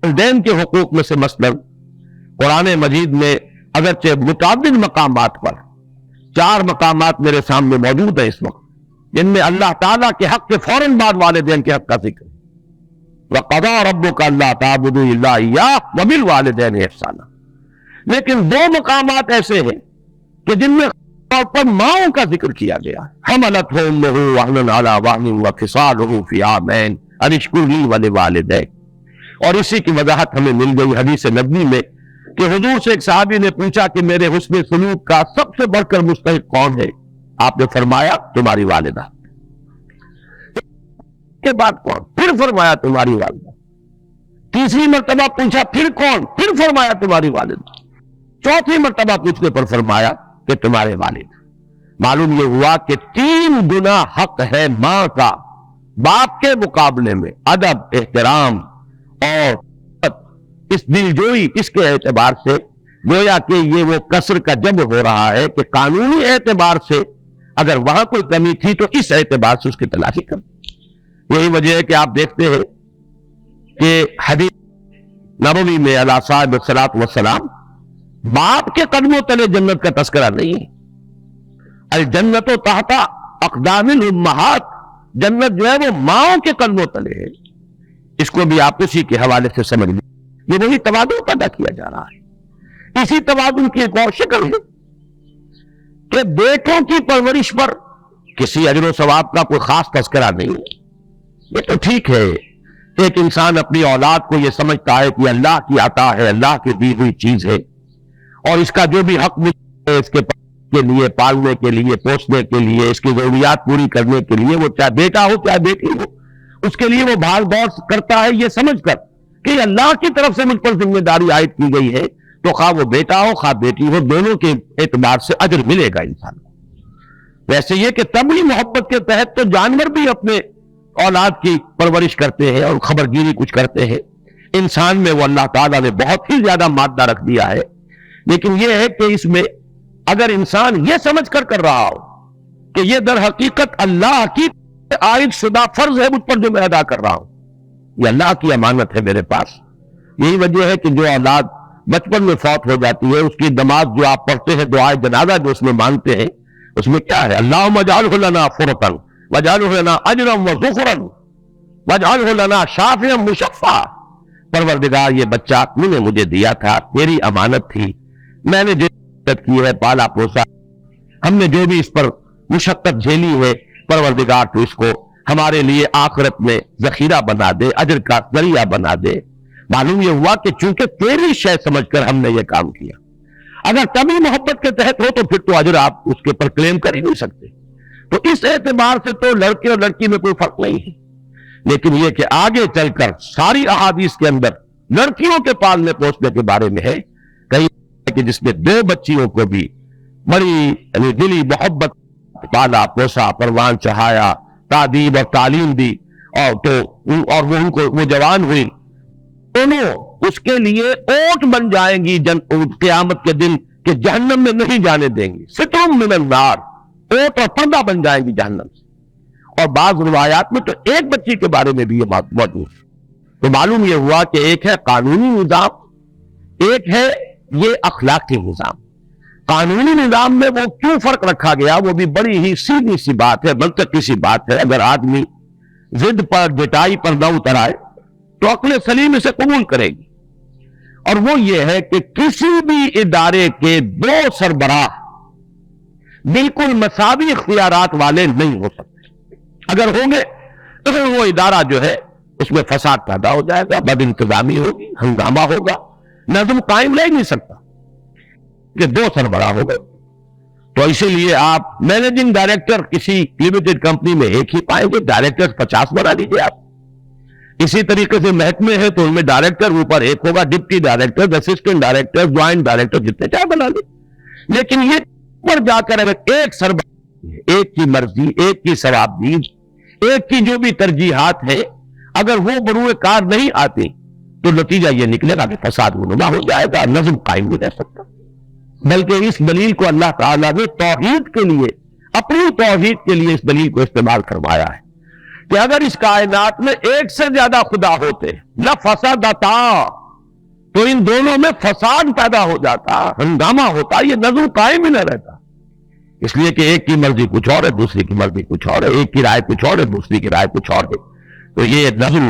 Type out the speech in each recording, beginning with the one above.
والدین کے حقوق میں سے مثلاً قرآن مجید میں اگرچہ متعدد مقامات پر 4 مقامات میرے سامنے موجود ہیں اس وقت جن میں اللہ تعالیٰ کے حق کے فوراً بعد والدین کے حق کا ذکر ہے۔ وَقَضَىٰ رَبُّكَ أَلَّا تَعْبُدُوا إِلَّا إِيَّاهُ وَبِالْوَالِدَيْنِ إِحْسَانًا، لیکن 2 مقامات ایسے ہیں کہ جن میں طور پر ماؤں کا ذکر کیا گیا ہے۔ حَمَلَتْهُ أُمُّهُ وَهْنًا عَلَىٰ وَهْنٍ وَفِصَالُهُ فِي عَامَيْنِ أَنِ اشْكُرْ لِي وَلِوَالِدَيْكَ، اور اسی کی وضاحت ہمیں مل گئی حدیث نبوی میں کہ حضور سے ایک صحابی نے پوچھا کہ میرے حسن سلوک کا سب سے بڑھ کر مستحق کون ہے؟ آپ نے فرمایا تمہاری والدہ۔ کے بعد کون؟ پھر فرمایا تمہاری والدہ۔ تیسری مرتبہ پوچھا پھر کون؟ پھر فرمایا تمہاری والدہ۔ چوتھی مرتبہ پوچھنے پر فرمایا کہ تمہارے والد۔ معلوم یہ ہوا کہ 3 گنا حق ہے ماں کا باپ کے مقابلے میں، ادب، احترام اور اس دلجوئی، اس کے اعتبار سے گویا کہ یہ وہ کسر کا جب ہو رہا ہے کہ قانونی اعتبار سے اگر وہاں کوئی کمی تھی تو اس اعتبار سے اس کی تلافی کر۔ یہی وجہ ہے کہ آپ دیکھتے ہیں کہ حدیث نبوی میں علیہ صاحب الصلاۃ والسلام باپ کے قدموں تلے جنت کا تذکرہ نہیں ہے۔ الجنت تحت اقدام الامہات، جنت جو ہے وہ ماؤں کے قدموں تلے ہے۔ اس کو بھی آپ اسی کے حوالے سے سمجھ لیں، یہ وہی توازن پیدا کیا جا رہا ہے۔ اسی توازن کی ایک اور شکل ہے کہ بیٹوں کی پرورش پر کسی اجر و ثواب کا کوئی خاص تذکرہ نہیں ہے۔ یہ تو ٹھیک ہے، ایک انسان اپنی اولاد کو یہ سمجھتا ہے کہ اللہ کی عطا ہے، اللہ کی دی ہوئی چیز ہے، اور اس کا جو بھی حق ہے اس کے لیے، پالنے کے لیے، پوسنے کے لیے، اس کی ضروریات پوری کرنے کے لیے، وہ چاہے بیٹا ہو چاہے بیٹی ہو، اس کے لیے وہ بھاگ دوڑ کرتا ہے یہ سمجھ کر کہ اللہ کی طرف سے مجھ پر ذمہ داری عائد کی گئی ہے، تو خواہ وہ بیٹا ہو خواہ بیٹی ہو، دونوں کے اعتبار سے اجر ملے گا انسان کو۔ ویسے یہ کہ طبعی محبت کے تحت تو جانور بھی اپنے اولاد کی پرورش کرتے ہیں اور خبرگیری کچھ کرتے ہیں۔ انسان میں وہ اللہ تعالیٰ نے بہت ہی زیادہ مادہ رکھ دیا ہے، لیکن یہ ہے کہ اس میں اگر انسان یہ سمجھ کر رہا ہو کہ یہ در حقیقت اللہ کی عائد شدہ فرض ہے مجھ پر جو میں ادا کر رہا ہوں، یہ اللہ کی امانت ہے میرے پاس۔ یہی وجہ ہے کہ جو اولاد بچپن میں فوت ہو جاتی ہے، اس کی نماز جو آپ پڑھتے ہیں، دعائے جنازہ جو اس میں مانگتے ہیں، اس میں کیا ہے؟ اللہم اجعلہ لنا فرطا واجعلہ لنا اجرا وذخرا واجعلہ لنا شافعا مشفعا۔ پروردگار یہ بچہ تو نے مجھے دیا تھا، تیری امانت تھی، میں نے جو مشقت کی ہے، پالا پوسا، ہم نے جو بھی اس پر مشقت جھیلی ہے، پروردگار تو اس کو ہمارے لیے آخرت میں ذخیرہ بنا دے، اجر کا ذریعہ بنا دے۔ معلوم یہ ہوا کہ چونکہ تیری شے سمجھ کر ہم نے یہ کام کیا۔ اگر کمی محبت کے تحت ہو تو پھر تو اجر آپ اس کے پر کلیم کر ہی نہیں سکتے۔ تو اس اعتبار سے تو لڑکے اور لڑکی میں کوئی فرق نہیں ہے، لیکن یہ کہ آگے چل کر ساری احادیث کے اندر لڑکیوں کے پالنے پوسنے کے بارے میں ہے، کہیں کہ جس نے 2 بچیوں کو بھی بڑی دلی محبت پالا پوسا، پروان چڑھایا، تعدیب اور تعلیم دی، اور وہ ان کو وہ جوان ہوئی، دونوں اس کے لیے اوٹ بن جائیں گی قیامت کے دن کہ جہنم میں نہیں جانے دیں گی، ستر من النار، اوٹ اور پردہ بن جائیں گی جہنم سے۔ اور بعض روایات میں تو ایک بچی کے بارے میں بھی یہ بات موجود ہے۔ تو معلوم یہ ہوا کہ ایک ہے قانونی نظام، ایک ہے یہ اخلاقی نظام۔ قانونی نظام میں وہ کیوں فرق رکھا گیا، وہ بھی بڑی ہی سیدھی سی بات ہے، منطقی سی بات ہے۔ اگر آدمی ضد پر ڈٹائی پر نہ اتر آئے تو عقل سلیم اسے قبول کرے گی، اور وہ یہ ہے کہ کسی بھی ادارے کے 2 سربراہ بالکل مساوی اختیارات والے نہیں ہو سکتے۔ اگر ہوں گے تو پھر وہ ادارہ جو ہے اس میں فساد پیدا ہو جائے گا، بد انتظامی ہوگی، ہنگامہ ہوگا، نظم قائم رہ نہیں سکتا کہ 2 سربراہ ہو گئے۔ تو اسی لیے آپ مینیجنگ ڈائریکٹر کسی لمیٹڈ کمپنی میں ایک ہی پائیں گے، ڈائریکٹر 50 بنا لیجیے آپ۔ اسی طریقے سے محکمے ہیں تو ان میں ڈائریکٹر اوپر ایک ہوگا، deputy director, assistant director, joint director, جتنے چاہے بنا لیں۔ لیکن یہ پر جا کر اگر ایک سربراہ، ایک کی مرضی، ایک کی ثوابدید، ایک کی جو بھی ترجیحات ہیں، اگر وہ بروئے کار نہیں آتی تو نتیجہ یہ نکلے گا کہ فساد رونما ہو جائے گا، نظم قائم نہیں رہ سکتا۔ بلکہ اس دلیل کو اللہ تعالیٰ نے توحید کے لیے، اپنی توحید کے لیے اس دلیل کو استعمال کروایا ہے۔ کہ اگر اس کائنات میں ایک سے زیادہ خدا ہوتے لفسدتا، تو ان دونوں میں فساد پیدا ہو جاتا، ہنگامہ ہوتا، یہ نظم قائم ہی نہ رہتا۔ اس لیے کہ ایک کی مرضی کچھ اور ہے، دوسری کی مرضی کچھ اور ہے، ایک کی رائے کچھ اور ہے، دوسری کی رائے کچھ اور ہے۔ تو یہ نظم،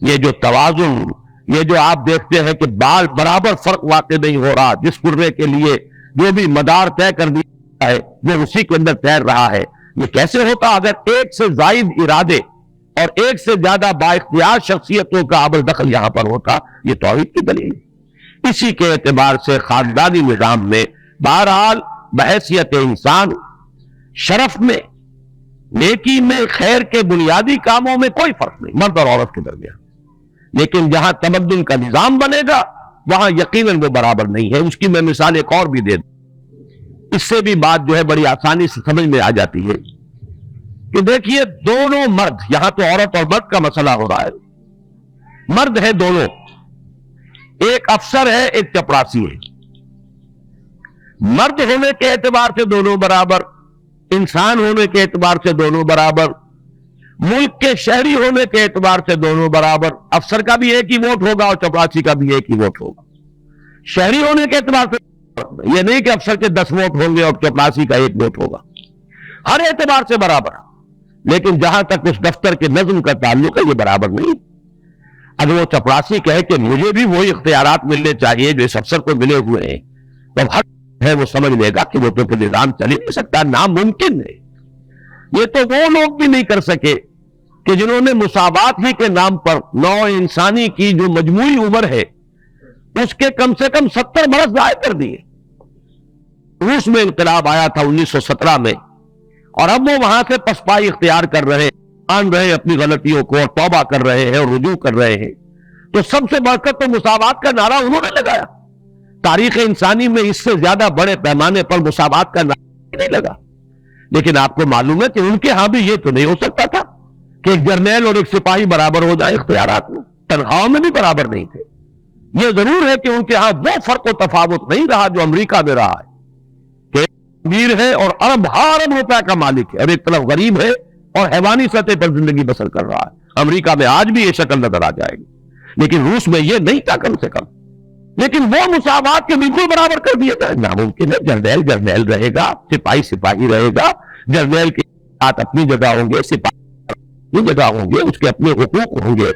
یہ جو توازن، یہ جو آپ دیکھتے ہیں کہ بال برابر فرق واقع نہیں ہو رہا، جس کرے کے لیے جو بھی مدار طے کر دیا ہے وہ اسی کے اندر تیر رہا ہے، یہ کیسے ہوتا؟ اگر ایک سے زائد ارادے اور ایک سے زیادہ با اختیار شخصیتوں کا عمل دخل یہاں پر ہوتا، یہ توحید کی دلیل ہے۔ اسی کے اعتبار سے خاندانی نظام میں بہرحال بحیثیت انسان شرف میں، نیکی میں، خیر کے بنیادی کاموں میں کوئی فرق نہیں مرد اور عورت کے درمیان، لیکن جہاں تمدن کا نظام بنے گا وہاں یقیناً وہ برابر نہیں ہے۔ اس کی میں مثال ایک اور بھی دے دوں، اس سے بھی بات جو ہے بڑی آسانی سے سمجھ میں آ جاتی ہے کہ دیکھیے دونوں مرد، یہاں تو عورت اور مرد کا مسئلہ ہو رہا ہے، مرد ہے دونوں، ایک افسر ہے ایک چپراسی ہے، مرد ہونے کے اعتبار سے دونوں برابر، انسان ہونے کے اعتبار سے دونوں برابر، ملک کے شہری ہونے کے اعتبار سے دونوں برابر، افسر کا بھی ایک ہی ووٹ ہوگا اور چپراسی کا بھی ایک ہی ووٹ ہوگا۔ شہری ہونے کے اعتبار سے یہ نہیں کہ افسر کے 10 ووٹ ہوں گے اور چپراسی کا ایک ووٹ ہوگا، ہر اعتبار سے برابر۔ لیکن جہاں تک اس دفتر کے نظم کا تعلق ہے یہ برابر نہیں۔ اگر وہ چپراسی کہے کہ مجھے بھی وہی اختیارات ملنے چاہیے جو اس افسر کو ملے ہوئے ہیں، تو ہر ہے وہ سمجھ لے گا کہ وہ تو پھر نظام چل ہی نہیں سکتا، ناممکن ہے۔ یہ تو وہ لوگ بھی نہیں کر سکے کہ جنہوں نے مساوات ہی کے نام پر نوع انسانی کی جو مجموعی عمر ہے اس کے کم سے کم 70 برس ضائع کر دیے۔ روس میں انقلاب آیا تھا 1917 میں، اور اب وہ وہاں سے پسپائی اختیار کر رہے ہیں، مان رہے ہیں اپنی غلطیوں کو اور توبہ کر رہے ہیں اور رجوع کر رہے ہیں۔ تو سب سے بڑھ کر تو مساوات کا نعرہ انہوں نے لگایا۔ تاریخ انسانی میں اس سے زیادہ بڑے پیمانے پر مساوات کا نعرہ نہیں لگا۔ لیکن آپ کو معلوم ہے کہ ان کے ہاں بھی یہ تو نہیں ہو سکتا تھا کہ ایک جرنیل اور ایک سپاہی برابر ہو جائے اختیارات میں، تنخواہوں میں بھی برابر نہیں تھے۔ یہ ضرور ہے کہ ان کے ہاں وہ فرق و تفاوت نہیں رہا جو امریکہ میں رہا ہے کہ امیر ہے اور ارب روپے کا مالک ہے، اور ایک طرف غریب ہے اور حیوانی سطح پر زندگی بسر کر رہا ہے۔ امریکہ میں آج بھی یہ شکل نظر آ جائے گی، لیکن روس میں یہ نہیں تھا کم سے کم۔ لیکن وہ مساوات کے بالکل برابر کر دیا جائے، ناممکن ہے۔ جرنیل جرنیل رہے گا، سپاہی سپاہی رہے گا، جرنیل کے ساتھ اپنی جگہ ہوں گے، سپاہی اپنی جگہ ہوں گے، اس کے اپنے حقوق ہوں گے۔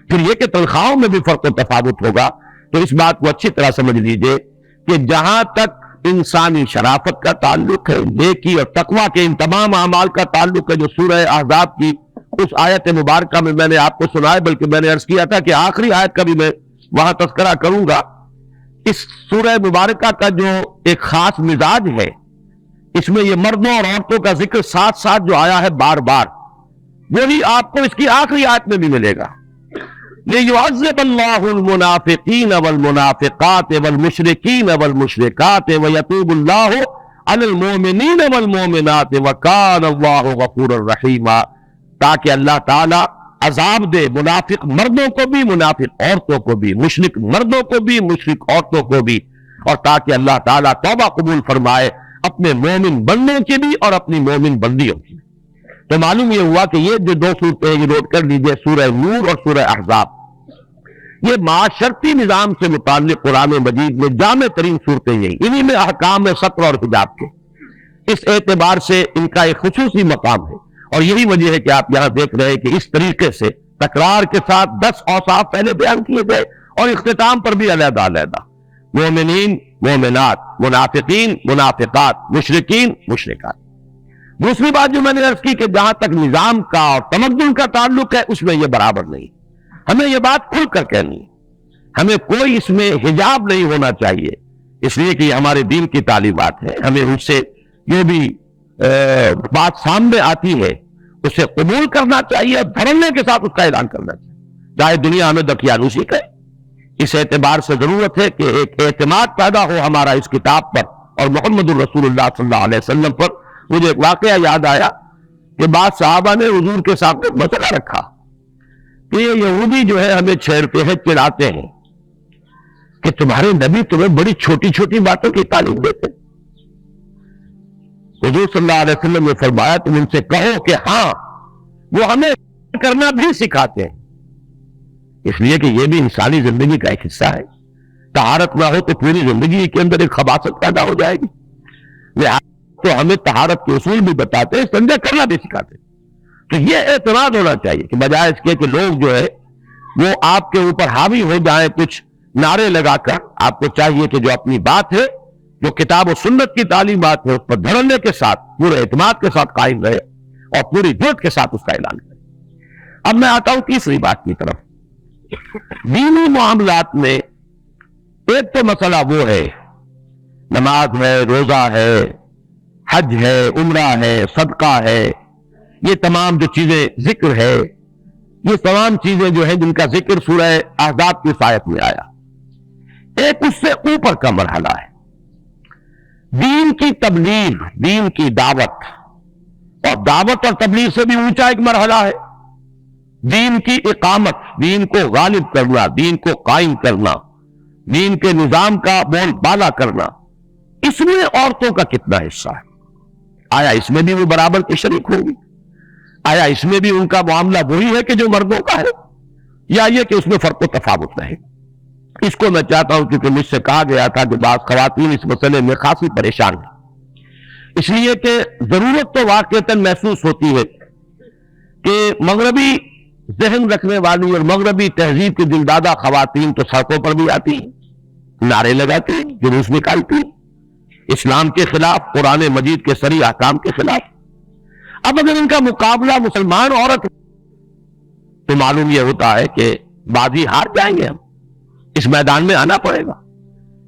پھر یہ کہ تنخواہوں میں بھی فرق و تفاوت ہوگا۔ تو اس بات کو اچھی طرح سمجھ لیجئے کہ جہاں تک انسانی شرافت کا تعلق ہے، نیکی اور تقویٰ کے ان تمام اعمال کا تعلق ہے جو سورہ احزاب کی اس آیت مبارکہ میں نے آپ کو سنائے، بلکہ میں نے عرض کیا تھا کہ آخری آیت کا بھی میں وہاں تذکرہ کروں گا۔ اس سورہ مبارکہ کا جو ایک خاص مزاج ہے، اس میں یہ مردوں اور عورتوں کا ذکر ساتھ ساتھ جو آیا ہے بار بار، وہی آپ کو اس کی آخری آیت میں بھی ملے گا۔ لِيُعَذِّبَ اللَّهُ الْمُنَافِقِينَ وَالْمُنَافِقَاتِ وَالْمُشْرِكِينَ وَالْمُشْرِكَاتِ وَيَتُوبُ اللَّهُ عَلَى الْمُؤْمِنِينَ وَالْمُؤْمِنَاتِ وَكَانَ اللَّهُ غَفُورًا رَحِيمًا، تاکہ اللہ تعالی عذاب دے منافق مردوں کو بھی، منافق عورتوں کو بھی، مشرک مردوں کو بھی، مشرک عورتوں کو بھی، اور تاکہ اللہ تعالیٰ توبہ قبول فرمائے اپنے مومن بندوں کی بھی اور اپنی مومن بندیوں کی بھی۔ تو معلوم یہ ہوا کہ یہ جو 2 صورتیں یہ نوٹ کر لیجئے، سورہ نور اور سورہ احزاب، یہ معاشرتی نظام سے متعلق قرآن مجید میں جامع ترین صورتیں یہی، انہی میں احکام ہے سطر اور حجاب کے۔ اس اعتبار سے ان کا ایک خصوصی مقام ہے، اور یہی وجہ ہے کہ آپ یہاں دیکھ رہے ہیں کہ اس طریقے سے تکرار کے ساتھ 10 اوصاف پہلے بیان کیے گئے اور اختتام پر بھی علیحدہ علیحدہ، مومنین، مومنات، منافقین، منافقات، مشرکین، مشرکات۔ دوسری بات جو میں نے عرض کی کہ جہاں تک نظام کا اور تمدن کا تعلق ہے اس میں یہ برابر نہیں، ہمیں یہ بات کھل کر کہنی ہے، ہمیں کوئی اس میں حجاب نہیں ہونا چاہیے، اس لیے کہ یہ ہمارے دین کی تعلیمات ہے، ہمیں اس سے جو بھی بات سامنے آتی ہے اسے قبول کرنا چاہیے، دھڑلے کے ساتھ اس کا اعلان کرنا چاہیے، چاہے دنیا ہمیں دقیانوسی کرے۔ اس اعتبار سے ضرورت ہے کہ ایک اعتماد پیدا ہو ہمارا اس کتاب پر اور محمد الرسول اللہ صلی اللہ علیہ وسلم پر۔ مجھے ایک واقعہ یاد آیا کہ بعض صحابہ نے حضور کے سامنے مسئلہ رکھا کہ یہ یہودی جو ہے ہمیں چھیڑتے ہیں، چڑھاتے ہیں کہ تمہارے نبی تمہیں بڑی چھوٹی چھوٹی باتوں کی تعلیم دیتے ہیں۔ حضور صلی اللہ علیہ وسلم نے فرمایا تم ان سے کہو کہ ہاں وہ ہمیں کرنا بھی سکھاتے ہیں، اس لیے کہ یہ بھی انسانی زندگی کا ایک حصہ ہے۔ طہارت نہ ہو تو پوری زندگی کے اندر ایک خباثت پیدا ہو جائے گی، لہٰذا تو ہمیں طہارت کے اصول بھی بتاتے ہیں، سمجھا کرنا بھی سکھاتے ہیں۔ تو یہ اعتماد ہونا چاہیے کہ بجائے اس کے کہ لوگ جو ہے وہ آپ کے اوپر حاوی ہو جائیں کچھ نعرے لگا کر، آپ کو چاہیے کہ جو اپنی بات ہے، جو کتاب و سنت کی تعلیمات ہے، اس پر دھڑلے کے ساتھ، پورے اعتماد کے ساتھ قائم رہے اور پوری جرت کے ساتھ اس کا اعلان کرے۔ اب میں آتا ہوں تیسری بات کی طرف۔ دینی معاملات میں ایک تو مسئلہ وہ ہے، نماز ہے، روزہ ہے، حج ہے، عمرہ ہے، صدقہ ہے، یہ تمام جو چیزیں ذکر ہے، یہ تمام چیزیں جو ہیں جن کا ذکر سورہ احزاب کی آیت میں آیا۔ ایک اس سے اوپر کا مرحلہ ہے دین کی تبلیغ، دین کی دعوت، اور دعوت اور تبلیغ سے بھی اونچا ایک مرحلہ ہے دین کی اقامت، دین کو غالب کرنا، دین کو قائم کرنا، دین کے نظام کا بول بالا کرنا۔ اس میں عورتوں کا کتنا حصہ ہے؟ آیا اس میں بھی وہ برابر کے شریک ہوگی؟ آیا اس میں بھی ان کا معاملہ وہی ہے کہ جو مردوں کا ہے، یا یہ کہ اس میں فرق و تفاوت رہے؟ اس کو میں چاہتا ہوں، کیونکہ مجھ سے کہا گیا تھا کہ بعض خواتین اس مسئلے میں خاصی پریشان ہیں، اس لیے کہ ضرورت تو واقعتاً محسوس ہوتی ہے کہ مغربی ذہن رکھنے والی اور مغربی تہذیب کی دلدادہ خواتین تو سڑکوں پر بھی آتی ہیں، نعرے لگاتی ہیں، جلوس نکالتی ہیں اسلام کے خلاف، قرآن مجید کے صریح احکام کے خلاف۔ اب اگر ان کا مقابلہ مسلمان عورت تو معلوم یہ ہوتا ہے کہ بازی ہار جائیں گے، ہم اس میدان میں آنا پڑے گا۔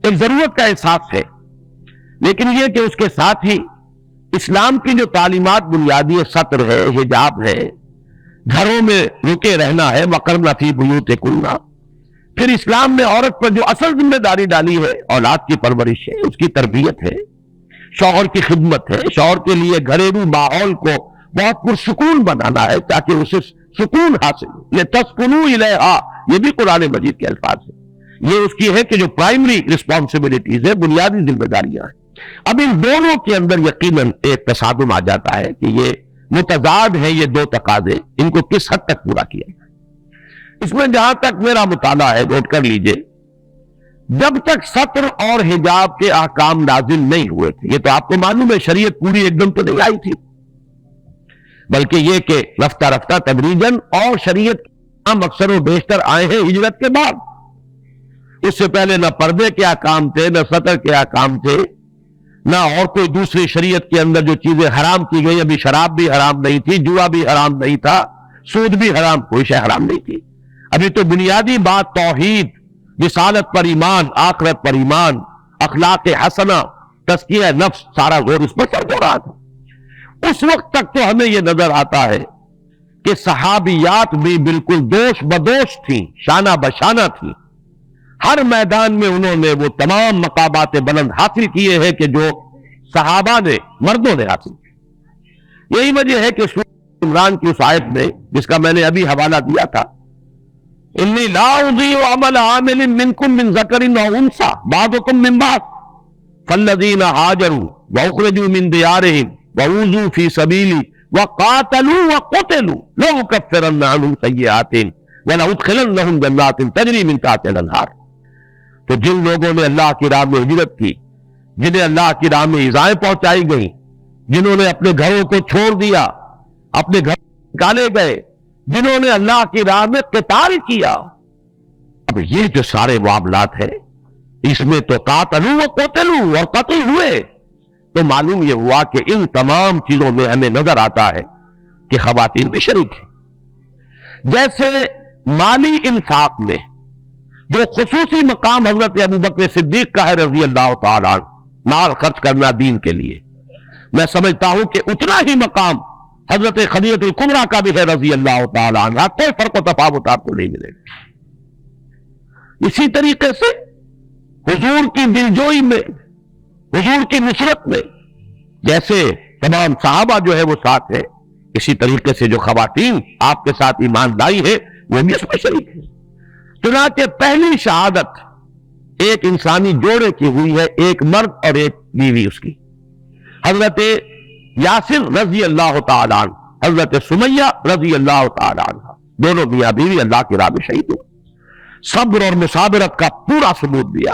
ایک ضرورت کا احساس ہے، لیکن یہ کہ اس کے ساتھ ہی اسلام کی جو تعلیمات بنیادی سطر ہے، حجاب ہے، گھروں میں رکے رہنا ہے، وقرن فی بیوتکن، پھر اسلام نے عورت پر جو اصل ذمہ داری ڈالی ہے، اولاد کی پرورش ہے، اس کی تربیت ہے، شوہر کی خدمت ہے، شوہر کے لیے گھریلو ماحول کو بہت پرسکون بنانا ہے تاکہ اسے سکون حاصل ہو۔ لِتَسْكُنُوا إِلَيْهَا، یہ بھی قرآن مجید کے الفاظ ہیں، یہ اس کی ہے کہ جو پرائمری رسپانسبلٹیز ہے، بنیادی ذمہ داریاں ہیں۔ اب ان دونوں کے اندر یقیناً ایک تصادم آ جاتا ہے کہ یہ متضاد ہیں، یہ دو تقاضے، ان کو کس حد تک پورا کیا جائے۔ اس میں جہاں تک میرا مطالعہ ہے، نوٹ کر لیجئے، جب تک سطر اور حجاب کے احکام نازل نہیں ہوئے تھے، یہ تو آپ کو معلوم ہے شریعت پوری ایک دم تو نہیں آئی تھی، بلکہ یہ کہ رفتہ رفتہ تدریجاً، اور شریعت کے احکام اکثر و بیشتر آئے ہیں ہجرت کے بعد۔ اس سے پہلے نہ پردے کے احکام تھے، نہ سطر کے احکام تھے، نہ اور کوئی دوسری شریعت کے اندر جو چیزیں حرام کی گئی، ابھی شراب بھی حرام نہیں تھی، جوا بھی حرام نہیں تھا، سود بھی حرام، کوئی شے حرام نہیں تھی۔ ابھی تو بنیادی بات توحید، رسالت پر ایمان، آخرت پر ایمان، اخلاق حسنہ، تزکیہ نفس، سارا زور اس پر چل رہا تھا۔ اس وقت تک تو ہمیں یہ نظر آتا ہے کہ صحابیات بھی بالکل دوش بدوش تھیں، شانہ بشانہ تھیں، ہر میدان میں انہوں نے وہ تمام مقامات بلند حاصل کیے ہیں کہ جو صحابہ نے، مردوں نے حاصل کیے۔ یہی وجہ ہے کہ سورہ عمران کی اس آیت میں، جس کا میں نے ابھی حوالہ دیا تھا، انی لا اضیع عمل عامل منکم من ذکر و انثی بعضکم من بعض فالذین ہاجروا واخرجوا من دیارہم وأوذوا فی سبیلی وقاتلوا وقتلوا لأکفرن عنہم سیئاتہم ولأدخلنہم جنات تجری من تحتہا الانہار۔ تو جن لوگوں نے اللہ کی راہ میں ہجرت کی، جنہیں اللہ کی راہ میں ایذائیں پہنچائی گئیں، جنہوں نے اپنے گھروں کو چھوڑ دیا، اپنے گھر نکالے گئے، جنہوں نے اللہ کی راہ میں قتال کیا، اب یہ جو سارے معاملات ہیں، اس میں تو قاتلوا و قتلوا، اور قتل ہوئے، تو معلوم یہ ہوا کہ ان تمام چیزوں میں ہمیں نظر آتا ہے کہ خواتین بھی شریک ہیں۔ جیسے مالی انفاق میں جو خصوصی مقام حضرت ابوبکر صدیق کا ہے رضی اللہ تعالیٰ عنہ، مال خرچ کرنا دین کے لیے، میں سمجھتا ہوں کہ اتنا ہی مقام حضرت خدیجہ الکبریٰ کا بھی ہے رضی اللہ تعالیٰ عنہ، کوئی فرق و تفاوت آپ کو نہیں ملے گا۔ اسی طریقے سے حضور کی دلجوئی میں، حضور کی نصرت میں، جیسے تمام صحابہ جو ہے وہ ساتھ ہے، اسی طریقے سے جو خواتین آپ کے ساتھ ایمان لائی ہے وہ بھی اس میں شریک ہے۔ چنانچہ پہلی شہادت ایک انسانی جوڑے کی ہوئی ہے، ایک مرد اور ایک بیوی اس کی، حضرت یاسر رضی اللہ تعالیٰ عنہ، حضرت سمیہ رضی اللہ تعالی عنہ، دونوں میاں بیوی اللہ کی راہ میں شہید ہوئے، صبر اور مصابرت کا پورا ثبوت دیا،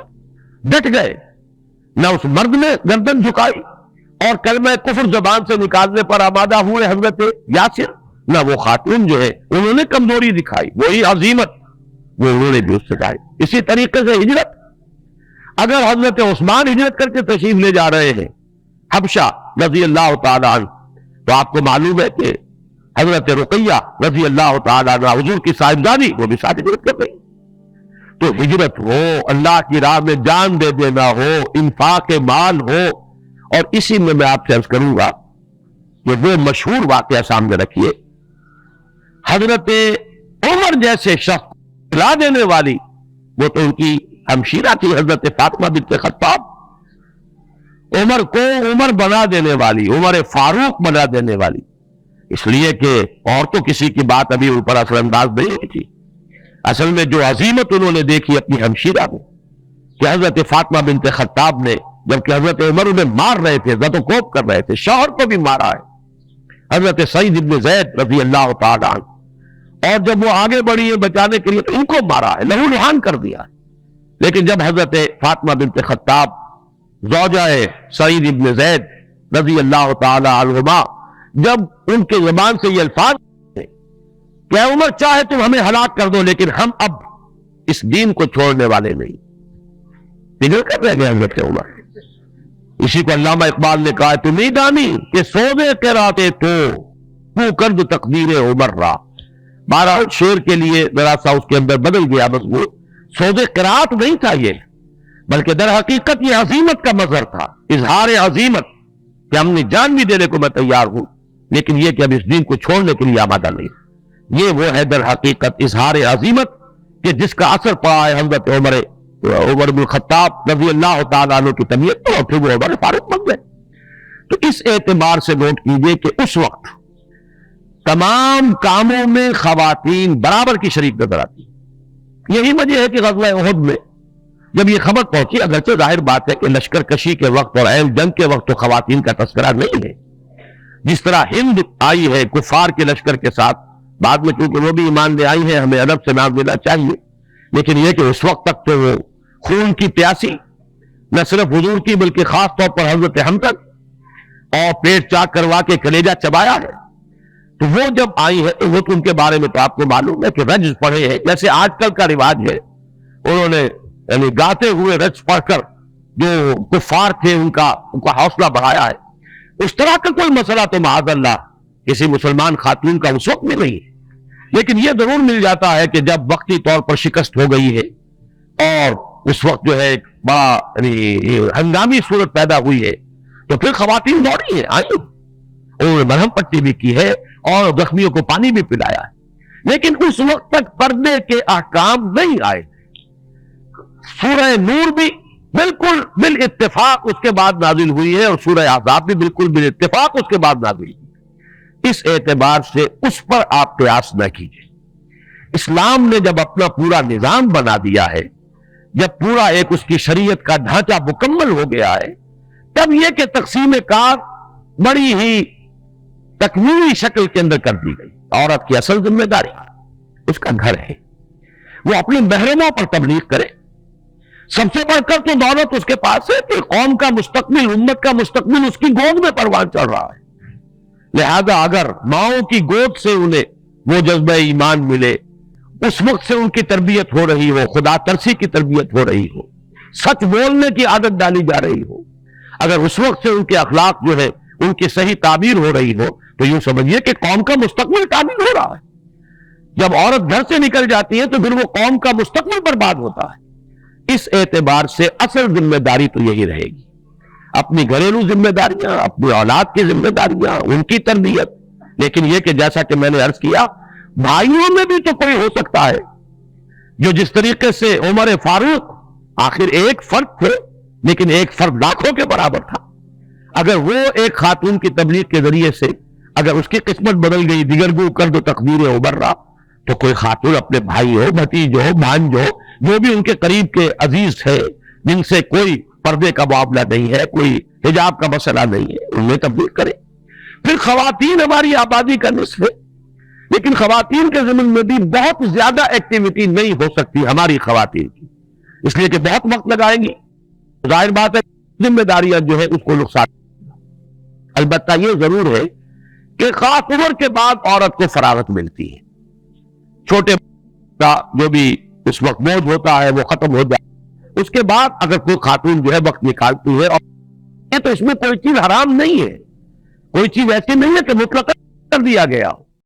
ڈٹ گئے، نہ اس مرد نے گردن جھکائی اور کلمہ کفر زبان سے نکالنے پر آمادہ ہوئے حضرت یاسر، نہ وہ خاتون جو ہے انہوں نے کمزوری دکھائی، وہی عظیمت وہ انہوں نے بھی اس سے دکھائی۔ اسی طریقے سے ہجرت، اگر حضرت عثمان ہجرت کر کے تشریف لے جا رہے ہیں حبشہ رضی اللہ تعالی عنہ، تو آپ کو معلوم ہے کہ حضرت رقیہ رضی اللہ تعالی عنہ حضور کی صاحبزادی وہ بھی ساتھ ہجرت کر رہی۔ تو ہجرت ہو، اللہ کی راہ میں جان دے دینا ہو، انفاق مال ہو، اور اسی میں آپ سے عرض کروں گا کہ وہ مشہور واقعہ سامنے رکھیے، حضرت عمر جیسے شخص لا دینے والی، وہ تو ان کی ہمشیرہ تھی حضرت فاطمہ بنت خطاب، عمر کو عمر بنا دینے والی، عمر فاروق بنا دینے والی، اس لیے کہ اور تو کسی کی بات ابھی اوپر اثر انداز نہیں ہوئی تھی۔ اصل میں جو عظیمت انہوں نے دیکھی اپنی ہمشیرہ میں کہ حضرت فاطمہ بنت خطاب نے، جبکہ حضرت عمر انہیں مار رہے تھے، زد و کوب کر رہے تھے، شوہر کو بھی مارا ہے حضرت سعید بن زید رضی اللہ تعالی عنہ، اور جب وہ آگے بڑھی ہے بچانے کے لیے تو ان کو مارا ہے، لہو لہان کر دیا ہے۔ لیکن جب حضرت فاطمہ بنت خطاب زوجہ سعید بن زید رضی اللہ تعالی عنہما، جب ان کے زبان سے یہ الفاظ کہ اے عمر چاہے تم ہمیں ہلاک کر دو لیکن ہم اب اس دین کو چھوڑنے والے نہیں، بگڑ کر رہ گئے حضرت عمر۔ اسی کو علامہ اقبال نے کہا تم نہیں دانی کہ سودے کراتے تو کرد تقدیر عمر را، بہرحال شعر کے لیے ذرا سا اس کے اندر بدل گیا مضمون، سودے قرات نہیں تھا یہ، بلکہ در حقیقت یہ عظیمت کا مظہر تھا، اظہار عظیمت کہ ہم نے جان بھی دینے کو میں تیار ہوں لیکن یہ کہ اب اس دین کو چھوڑنے کے لیے آمادہ نہیں۔ یہ وہ ہے در حقیقت اظہار عظیمت کہ جس کا اثر پڑا ہے حضرت عمر بن خطاب رضی اللہ تعالیٰ عنہ کی طبیعت پر، اور پھر وہ عمر فاروق بن گئے۔ تو اس اعتبار سے نوٹ کیجئے کہ اس وقت تمام کاموں میں خواتین برابر کی شریک نظر آتی۔ یہی وجہ ہے کہ غزوہ احد میں جب یہ خبر پہنچی، اگرچہ ظاہر بات ہے کہ لشکر کشی کے وقت اور عین جنگ کے وقت تو خواتین کا تذکرہ نہیں ہے، جس طرح ہند آئی ہے کفار کے لشکر کے ساتھ، بعد میں چونکہ وہ بھی ایمان لے آئی ہیں، ہمیں ادب سے نام دینا چاہیے، لیکن یہ کہ اس وقت تک تو وہ خون کی پیاسی نہ صرف حضور کی بلکہ خاص طور پر حضرت حمزہ اور پیٹ چاک کروا کے کلیجہ چبایا ہے، تو وہ جب آئی ہے تو وہ تو ان کے بارے میں تو آپ کو معلوم ہے کہ رجز پڑھے ہیں، جیسے آج کل کا رواج ہے، انہوں نے یعنی گاتے ہوئے رجز پڑھ کر جو کفار تھے ان کا حوصلہ بڑھایا ہے۔ اس طرح کا کوئی مسئلہ تو معاذ اللہ کسی مسلمان خاتون کا اس وقت میں نہیں ہے، لیکن یہ ضرور مل جاتا ہے کہ جب وقتی طور پر شکست ہو گئی ہے اور اس وقت جو ہے ایک بڑا یعنی ہنگامی صورت پیدا ہوئی ہے، تو پھر خواتین دوڑی ہیں، آئی انہوں نے مرہم پٹی بھی کی ہے اور زخمیوں کو پانی بھی پلایا ہے، لیکن اس وقت تک پردے کے احکام نہیں آئے۔ سورہ نور بھی بالکل بالاتفاق اس کے بعد نازل ہوئی ہے اور سورہ احزاب بھی بالکل بالاتفاق اس کے بعد نازل ہوئی۔ اس اعتبار سے اس پر آپ قیاس نہ کیجیے۔ اسلام نے جب اپنا پورا نظام بنا دیا ہے، جب پورا ایک اس کی شریعت کا ڈھانچہ مکمل ہو گیا ہے، تب یہ کہ تقسیم کار بڑی ہی تکمیلی شکل کے اندر کر دی گئی۔ عورت کی اصل ذمہ داری اس کا گھر ہے، وہ اپنے محرموں پر تبلیغ کرے۔ سب سے بڑھ کر تو دولت اس کے پاس ہے کہ قوم کا مستقبل، امت کا مستقبل اس کی گود میں پروان چڑھ رہا ہے، لہذا اگر ماؤں کی گود سے انہیں وہ جذبہ ایمان ملے، اس وقت سے ان کی تربیت ہو رہی ہو، خدا ترسی کی تربیت ہو رہی ہو، سچ بولنے کی عادت ڈالی جا رہی ہو، اگر اس وقت سے ان کے اخلاق جو ہے ان کی صحیح تعبیر ہو رہی ہو، تو یوں سمجھیے کہ قوم کا مستقبل تعبیر ہو رہا ہے۔ جب عورت گھر سے نکل جاتی ہے تو پھر وہ قوم کا مستقبل برباد ہوتا ہے۔ اس اعتبار سے اصل ذمہ داری تو یہی رہے گی، اپنی گھریلو ذمہ داریاں، اپنی اولاد کی ذمہ داریاں، ان کی تربیت۔ لیکن یہ کہ جیسا کہ میں نے عرض کیا، بھائیوں میں بھی تو کوئی ہو سکتا ہے جو جس طریقے سے عمر فاروق آخر ایک فرد تھے لیکن ایک فرد لاکھوں کے برابر تھا، اگر وہ ایک خاتون کی تبلیغ کے ذریعے سے اگر اس کی قسمت بدل گئی، دیگر گو کر دو تقدیر عمر را، تو کوئی خاتون اپنے بھائی ہو، بھتیج ہو، بھانج ہو، جو بھی ان کے قریب کے عزیز ہے، جن سے کوئی پردے کا معاملہ نہیں ہے، کوئی حجاب کا مسئلہ نہیں ہے، ان میں تبلیغ کرے۔ پھر خواتین ہماری آبادی کا نصف ہے، لیکن خواتین کے ضمن میں بھی بہت زیادہ ایکٹیویٹی نہیں ہو سکتی ہماری خواتین کی، اس لیے کہ بہت وقت لگائیں گی، ظاہر بات ہے ذمہ داریاں جو ہے اس کو نقصان۔ البتہ یہ ضرور ہے کہ خاص عمر کے بعد عورت کو فراغت ملتی ہے، چھوٹے کا جو بھی اس وقت بوجھ ہوتا ہے وہ ختم ہو جائے، اس کے بعد اگر کوئی خاتون جو ہے وقت نکالتی ہے، اور تو اس میں کوئی چیز حرام نہیں ہے، کوئی چیز ایسی نہیں ہے کہ مطلق کر دیا گیا ہو۔